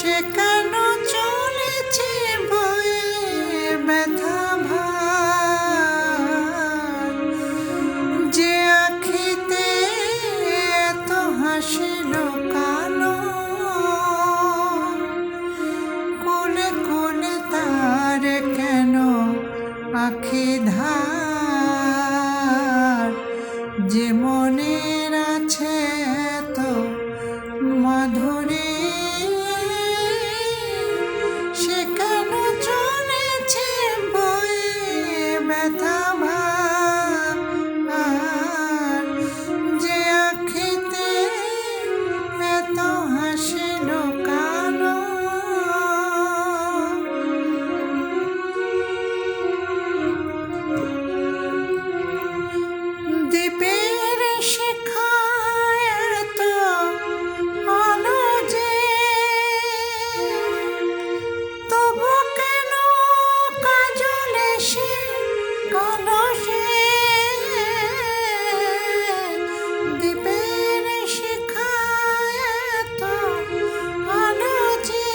সে কেন চলেছে বয়ে ব্যথা ভার, যে আখিতে এত হাসি লুকানো, কোলে কোলে তার কেন আখি ধার, যে মনের আছে তো মাধুরী, সে কেন চলেছে বয়ে ব্যথা ভার, যে আখিতে এত হাসি লুকানো। দ্বীপের শিখায় এত আলো যে, তবু কেন কাজল এসে কালো সে, দ্বীপের শিখায় এত আলো যে,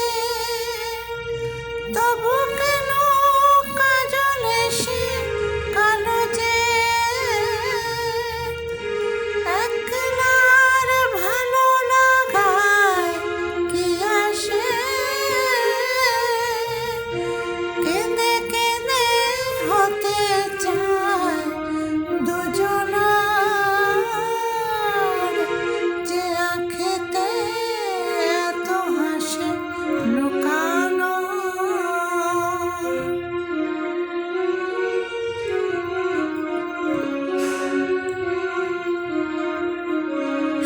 তবু কেন কাজল এসে কালো যে, একলার ভালো লাগায় কি আসে, কেঁদে কেঁদে হতে চায় দুজনার, যে আঁখেতে এত হাসি লুকানো।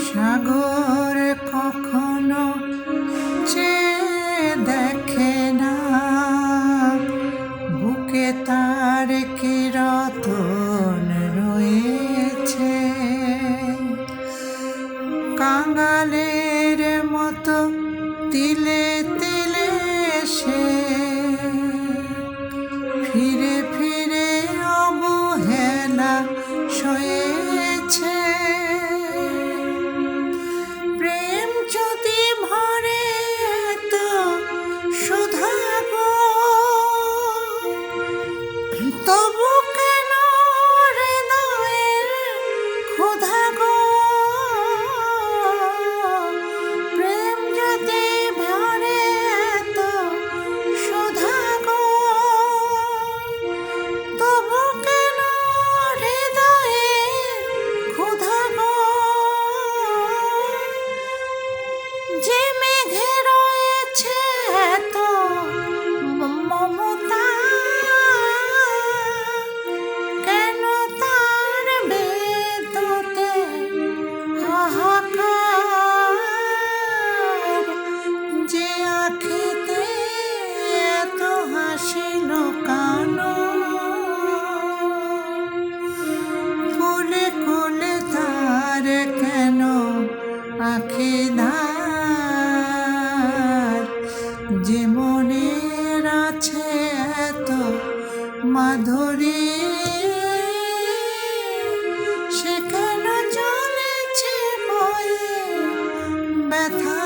সাগর কখনো চেয়ে দেখে না, বুকে তার কি রতন রয়েছে, কাঙালের মতো তিলে তিলে সে ফিরে ফিরে অবহেলা সয়েছে। প্রেম যদি ভরে তো সুধা গো, তবু কেন হৃদয়ের ক্ষুধা গো, প্রেম যদি ভরে তো সুধা গো, তবু কেন হৃদয়ের ক্ষুধা গো, যে মেঘে রয়েছে এত মমতা, কেন তার বেদতে হাহাকার, যে আঁখিতে এত হাসি লুকানো, কোলে কোলে তার কেন আঁখি ধার, যে মনের আছে এত মাধুরী, সে কেন চলেছে বয়ে ব্যথা